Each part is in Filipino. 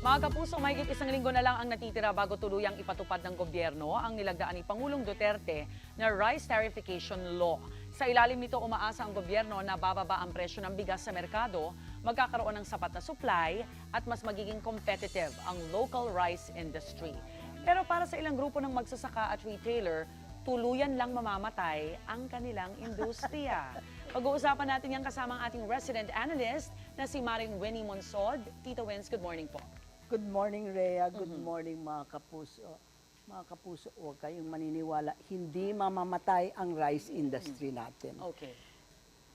Mga kapuso, mahigit isang linggo na lang ang natitira bago tuluyang ipatupad ng gobyerno ang nilagdaan ni Pangulong Duterte na Rice Tarification Law. Sa ilalim nito, umaasa ang gobyerno na bababa ang presyo ng bigas sa merkado, magkakaroon ng sapat na supply at mas magiging competitive ang local rice industry. Pero para sa ilang grupo ng magsasaka at retailer, tuluyan lang mamamatay ang kanilang industriya. Pag-uusapan natin yan kasama ang ating resident analyst na si Maring Winnie Monsod. Tito Wins, good morning po. Good morning, Rhea. Good morning, mga kapuso. Mga kapuso, huwag kayong maniniwala. Hindi mamamatay ang rice industry natin. Okay.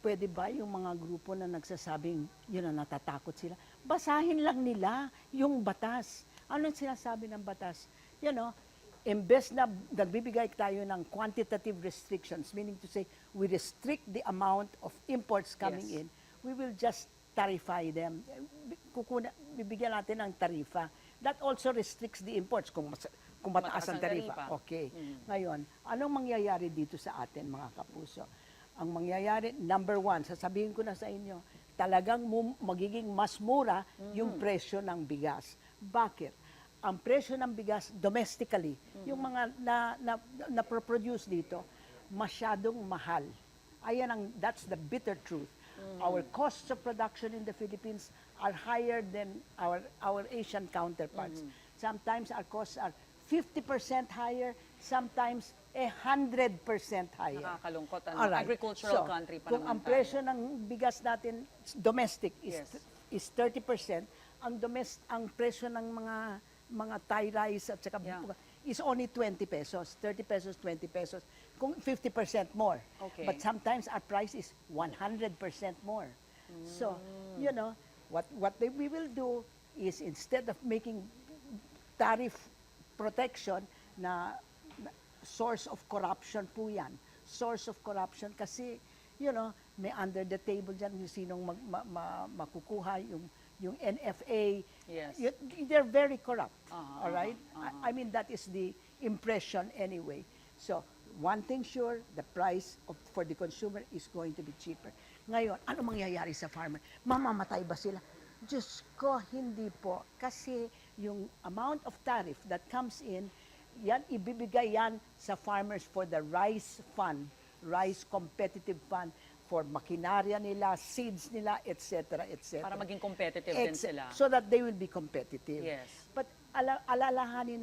Pwede ba yung mga grupo na nagsasabing, yun na natatakot sila? Basahin lang nila yung batas. Anong sinasabi ng batas? You know, imbes na nagbibigay tayo ng quantitative restrictions, meaning to say, we restrict the amount of imports coming in, we will just tarify them. Bibigyan natin ng tarifa. That also restricts the imports kung mataas ang tarifa. Okay. Ngayon, anong mangyayari dito sa atin, mga kapuso? Ang mangyayari, number one, sasabihin ko na sa inyo, talagang magiging mas mura yung presyo ng bigas. Bakit? Ang presyo ng bigas domestically, yung mga na-produce dito, masyadong mahal. That's the bitter truth. Our costs of production in the Philippines are higher than our Asian counterparts. Sometimes our costs are 50% higher, sometimes 100% higher. Nakakalungkot. Alright. Agricultural country pa kung naman ang tayo. presyo ng bigas natin domestic is 30%, ang presyo ng mga Thai rice at saka is only 20 pesos, 30 pesos, 20 pesos, kung 50% more. Okay. But sometimes our price is 100% more. So, you know, we will do is instead of making tariff protection na source of corruption po yan. Source of corruption kasi, you know, may under the table dyan yung sinong makukuha yung NFA. Yes. They're very corrupt. All right? I mean, that is the impression anyway. So, one thing sure, the price for the consumer is going to be cheaper. Ngayon, ano mangyayari sa farmer? Mamamatay ba sila? Diyos ko, hindi po. Kasi yung amount of tariff that comes in, yan, ibibigay yan sa farmers for the rice fund, rice competitive fund, for makinarya nila, seeds nila, etc., etc. Para maging competitive din sila. So that they will be competitive. Yes. But alalahanin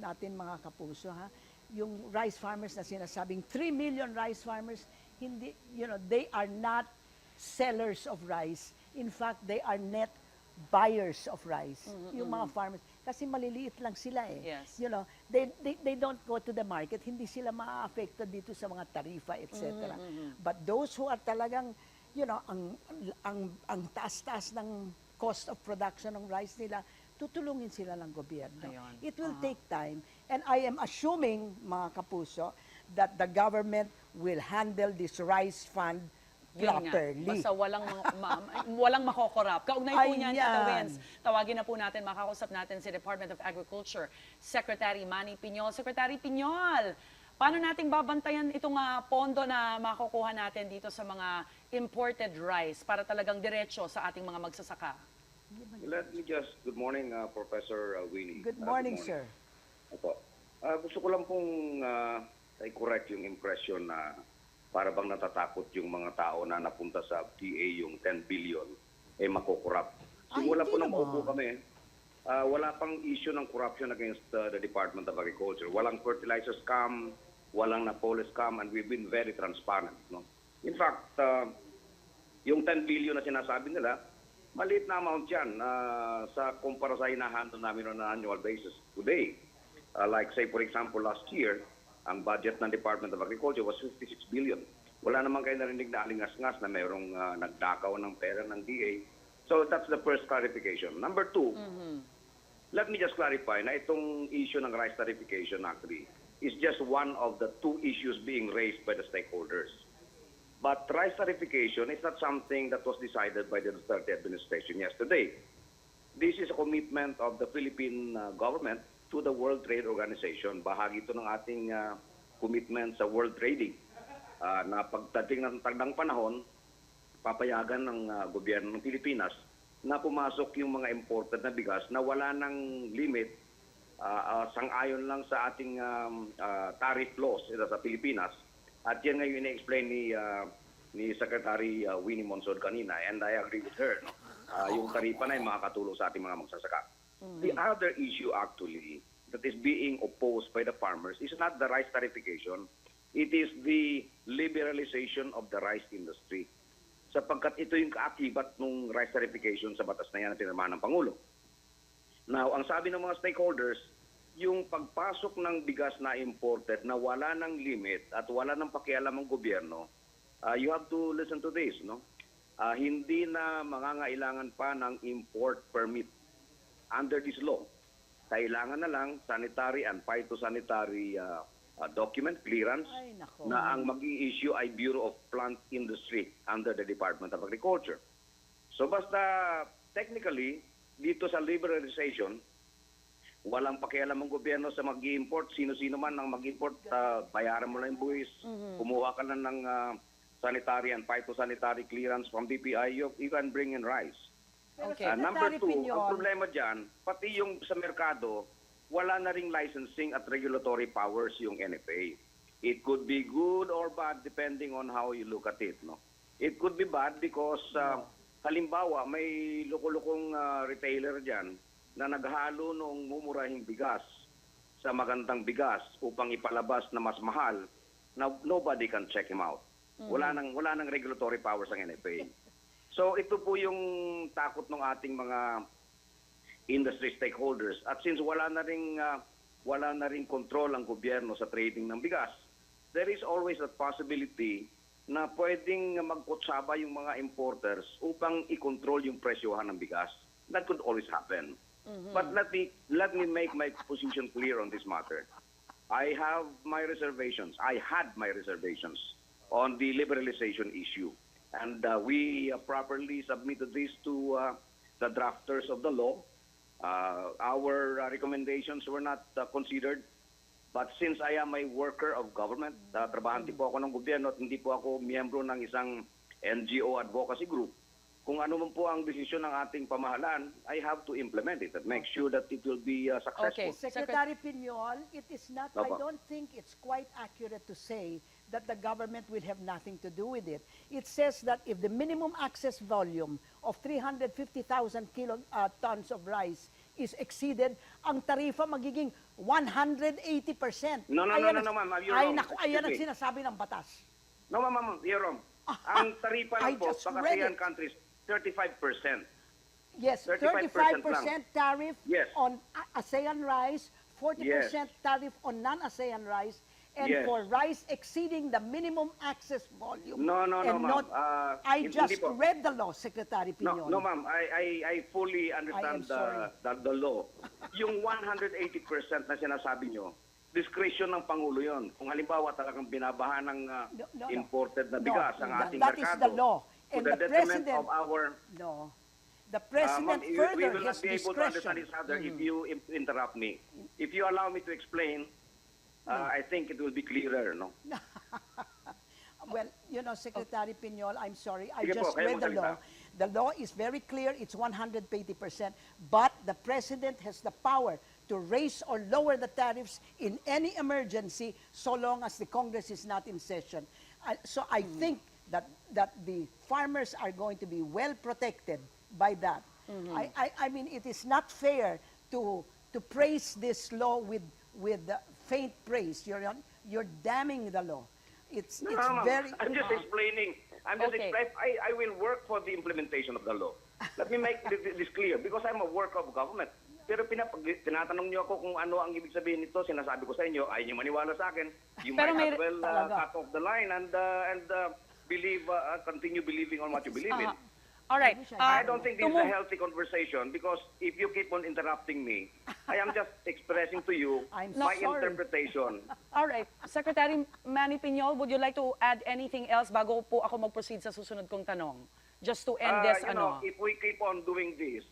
natin mga kapuso, ha? Yung rice farmers na sinasabing 3 million rice farmers, hindi, you know, they are not sellers of rice. In fact, they are net buyers of rice. Yung mga farmers, kasi maliliit lang sila eh. Yes. You know, they don't go to the market, hindi sila maa-affected dito sa mga tarifa, etc. But those who are talagang, you know, ang taas-taas ng cost of production ng rice nila, tutulungin sila ng gobyerno. Ayun. It will take time. And I am assuming, mga kapuso, that the government will handle this rice fund properly. Basta walang makokorap. Kaugnay po niyan, Tito Wins. Tawagin na po natin, makakausap natin si Department of Agriculture Secretary Manny Piñol. Secretary Piñol, paano nating babantayan itong pondo na makukuha natin dito sa mga imported rice para talagang diretso sa ating mga magsasaka? Let me just, good morning, Professor Winnie. Good morning, sir. Opo. Gusto ko lang pong i-correct yung impression na para bang natatakot yung mga tao na napunta sa PA yung 10 billion, makukurap. Simula po nang upo kami, wala pang issue ng corruption against the Department of Agriculture. Walang fertilizer scam, walang Napoles scam, and we've been very transparent. No? In fact, yung 10 billion na sinasabi nila, maliit na amount yan sa kumpara sa hinahandle namin on an annual basis today. Like say, for example, last year, ang budget ng Department of Agriculture was 56 billion. Wala naman kayo narinig na alingas-ngas na mayroong nagdakaw ng pera ng DA. So that's the first clarification. Number two, let me just clarify na itong issue ng rice tarification actually is just one of the two issues being raised by the stakeholders. But rice tarification is not something that was decided by the Duterte administration yesterday. This is a commitment of the Philippine government to the World Trade Organization. Bahagi ito ng ating commitment sa world trading. Na pagdating ng tagdang panahon, papayagan ng gobyerno ng Pilipinas na pumasok yung mga imported na bigas na wala ng limit, sang-ayon lang sa ating tariff laws sa Pilipinas. At yan ngayon ina-explain ni Secretary Winnie Monson kanina, and I agree with her. No? Yung taripa na yung makakatulong sa ating mga magsasaka. The other issue actually that is being opposed by the farmers is not the rice tariffication, it is the liberalization of the rice industry. Sapagkat ito yung kaakibat ng rice tariffication sa batas na yan na pinirmahan ng Pangulo. Now, ang sabi ng mga stakeholders, yung pagpasok ng bigas na imported na wala ng limit at wala ng pakialam ng gobyerno, you have to listen to this, no? Hindi na mangangailangan pa ng import permit under this law. Kailangan na lang sanitary and phytosanitary document clearance Ay, nako. na ang mag-i-issue ay Bureau of Plant Industry under the Department of Agriculture. So basta technically, dito sa liberalization, walang pakialam ng gobyerno sa mag-i-import. Sino-sino man ang mag-import, bayaran mo lang yung buwis, kumuha ka na ng sanitary and phytosanitary clearance from BPI, you can bring in rice. Okay. Number Secretary 2, Piñol, ang problema dyan, pati yung sa merkado, wala na ring licensing at regulatory powers yung NFA. It could be good or bad depending on how you look at it. No? It could be bad because halimbawa may lukulukong retailer dyan na naghalo nung mumurahing bigas sa magandang bigas upang ipalabas na mas mahal, na nobody can check him out. Wala nang regulatory powers ang NFA. So ito po yung takot ng ating mga industry stakeholders. At since wala na ring control ang gobyerno sa trading ng bigas, there is always a possibility na pwedeng magkutsaba yung mga importers upang i-control yung presyohan ng bigas. That could always happen. But let me make my position clear on this matter. I have my reservations. I had my reservations on the liberalization issue. And we properly submitted this to the drafters of the law. Our recommendations were not considered. But since I am a worker of government, trabahante po ako ng gobyerno at hindi po ako miyembro ng isang NGO advocacy group, kung ano man po ang desisyon ng ating pamahalaan, I have to implement it and make sure that it will be successful. Okay. Secretary Piñol, it is not, I Opo. don't think it's quite accurate to say that the government will have nothing to do with it. It says that if the minimum access volume of 350,000 tons of rice is exceeded, ang tarifa magiging 180%. No, Ayan ma'am. You're Ay, wrong. naku, ayan ang Excuse me. sinasabi ng batas. No, ma'am, you're wrong. Ang taripa I lang po just sa read ASEAN it. countries, 35%. Yes, 35% 35% tariff Yes. on ASEAN rice, 40% tariff on non-ASEAN rice, and Yes. for rice exceeding the minimum access volume. No, And ma'am. I Hindi just po. read the law, Secretary Piñol. No, ma'am. I fully understand sorry. the law. Yung 180% na sinasabi nyo, discretion ng Pangulo yon. Kung halimbawa talagang binabahan ng No. imported na No, bigas ang that- ating that merkado. is the law. To And the the detriment president- of our... No. The president we further will has not be able to understand discretion. each other if you interrupt me. If you allow me to explain, I think it will be clearer, no? Well, Secretary Piñol, I'm sorry, I Sige po, just kayo read the law. magsalita. The law is very clear, it's 180%, but the President has the power to raise or lower the tariffs in any emergency so long as the Congress is not in session. So I think that the farmers are going to be well protected by that. I mean, it is not fair to praise this law with faint praise. You're damning the law. It's ma'am. very. I'm just explaining. Okay. I will work for the implementation of the law. Let me make this clear because I'm a worker of government. Pero tinatanong niyo ako kung ano ang ibig sabihin nito, sinasabi ko sa inyo, ayaw niyo maniwala sa akin. You Pero might may- as well Talaga. cut off the line and continue believing on what you believe in. All right. I don't think this is a move- healthy conversation because if you keep on interrupting me, I am just expressing to you I'm my sorry. interpretation. All right. Secretary Manny Piñol, would you like to add anything else bago po ako mag-proceed sa susunod kong tanong? Just to end this, If we keep on doing this,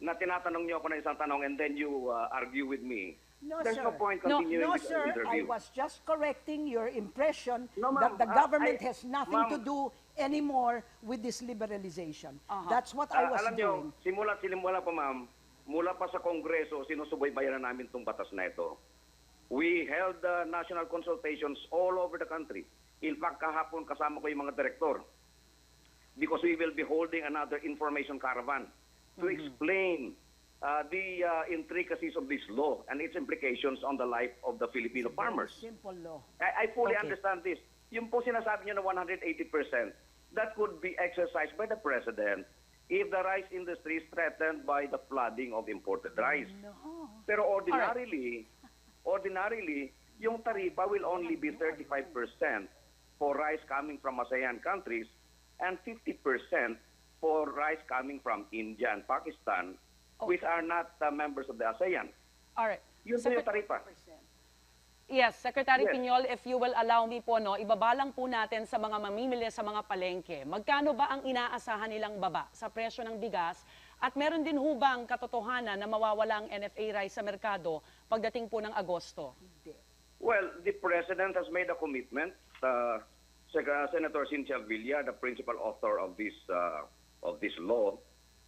na tinatanong niyo ako ng isang tanong and then you argue with me, No, there's sir. no point No, continuing No, this sir, I interview. was just correcting your impression No, ma'am, that the government I- has nothing to ma'am. do anymore with this liberalization. Aha. That's what I was Alam doing. nyo, simula pa ma'am, mula pa sa Kongreso, sinusubaybayan na namin itong batas na ito. We held national consultations all over the country. In fact, kahapon kasama ko yung mga direktor. Because we will be holding another information caravan to explain the intricacies of this law and its implications on the life of the Filipino farmers. Simple law. I fully Okay. understand this. Yung po sinasabi niyo na 180%, that could be exercised by the President if the rice industry is threatened by the flooding of imported rice. No. Pero ordinarily, yung taripa will only be 35% for rice coming from ASEAN countries and 50% for rice coming from India and Pakistan, which are not members of the ASEAN. Alright. Yun po yung taripa. Yes, Secretary Yes. Piñol, if you will allow me po, no, ibabalang po natin sa mga mamimili sa mga palengke. Magkano ba ang inaasahan nilang baba sa presyo ng bigas? At meron din hubang katotohanan na mawawala ang NFA rice sa merkado pagdating po ng Agosto? Well, the President has made a commitment. Senator Cynthia Villa, the principal author of this law,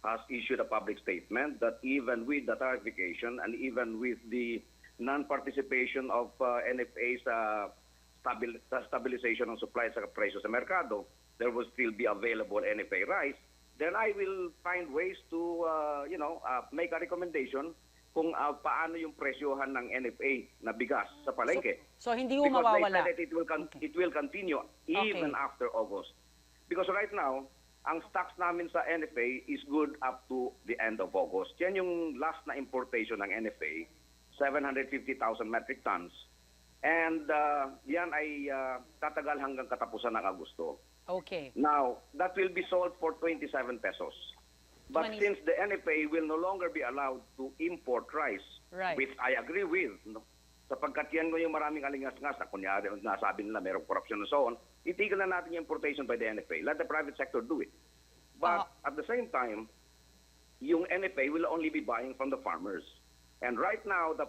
has issued a public statement that even with the tarification and even with the non-participation of NFA sa stabilization ng supply sa presyo sa merkado, there will still be available NFA rice. Then I will find ways to, make a recommendation kung paano yung presyohan ng NFA na bigas sa palengke. So hindi ho Because mawawala? they said that it will continue even after August. Because right now, ang stocks namin sa NFA is good up to the end of August. Yan yung last na importation ng NFA, 750,000 metric tons. And yan ay tatagal hanggang katapusan ng Agosto. Okay. Now, that will be sold for 27 pesos. But 20 since the NFA will no longer be allowed to import rice, Right. which I agree with, no? Sapagkat yan mo yung maraming alingas-ngas na kunyari, nasabi nila mayroong corruption and so on, itigil na natin yung importation by the NFA. Let the private sector do it. But at the same time, yung NFA will only be buying from the farmers. And right now, the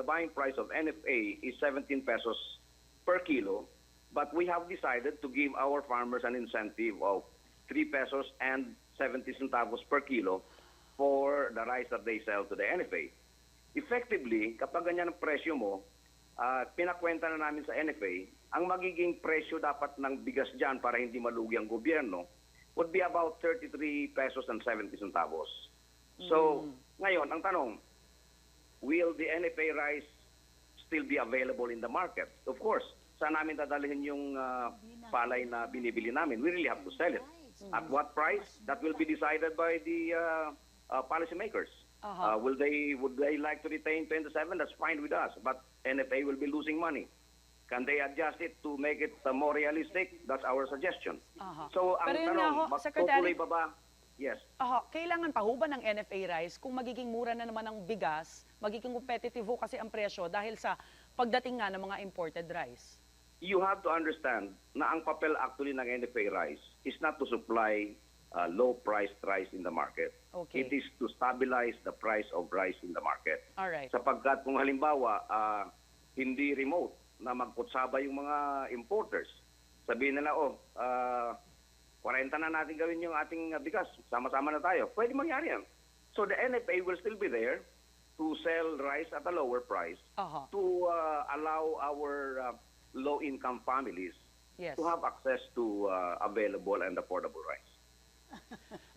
buying price of NFA is 17 pesos per kilo. But we have decided to give our farmers an incentive of 3 pesos and 70 centavos per kilo for the rice that they sell to the NFA. Effectively, kapag ganyan ang presyo mo, pinakwenta na namin sa NFA, ang magiging presyo dapat ng bigas dyan para hindi malugi ang gobyerno would be about 33 pesos and 70 centavos. So, ngayon, ang tanong, will the NFA rice still be available in the market? Of course, saan namin dadalhin yung palay na binibili namin? We really have to sell it. At what price? That will be decided by the policymakers. Would they like to retain 27? That's fine with us. But NFA will be losing money. Can they adjust it to make it more realistic? That's our suggestion. So, ang Pero yun nga ho, tanong, Secretary, magtutuloy ba ba? Yes. kailangan pa ho ba ng NFA rice kung magiging mura na naman ang bigas, magiging competitive ho kasi ang presyo dahil sa pagdating nga ng mga imported rice? You have to understand na ang papel actually ng NFA rice is not to supply low-priced rice in the market. Okay. It is to stabilize the price of rice in the market. Alright. Sapagkat kung halimbawa, hindi remote na magkutsaba yung mga importers, sabihin nila, 40 na natin gawin yung ating bigas, sama-sama na tayo. Pwede mangyari yan. So the NFA will still be there to sell rice at a lower price to allow our low-income families Yes. to have access to available and affordable rice.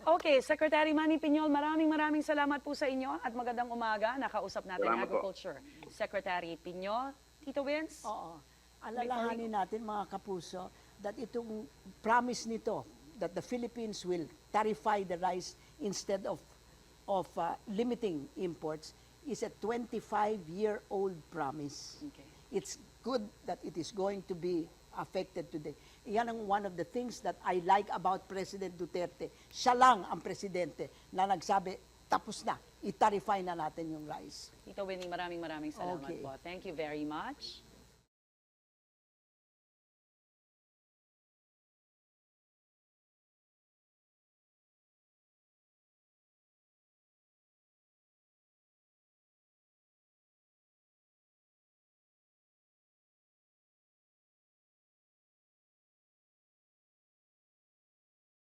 Okay, Secretary Manny Piñol, maraming salamat po sa inyo at magandang umaga. Nakausap natin ang Salamat po. Agriculture Secretary Piñol. Tito Vince? Oo. Alalahanin natin mga kapuso that itong promise nito that the Philippines will tarify the rice instead of limiting imports is a 25-year-old promise. Okay. It's good that it is going to be affected today. Yan ang one of the things that I like about President Duterte. Siya lang ang presidente na nagsabi, tapos na, i-tarify na natin yung rice. Tito Winnie, maraming salamat Okay. po. Thank you very much.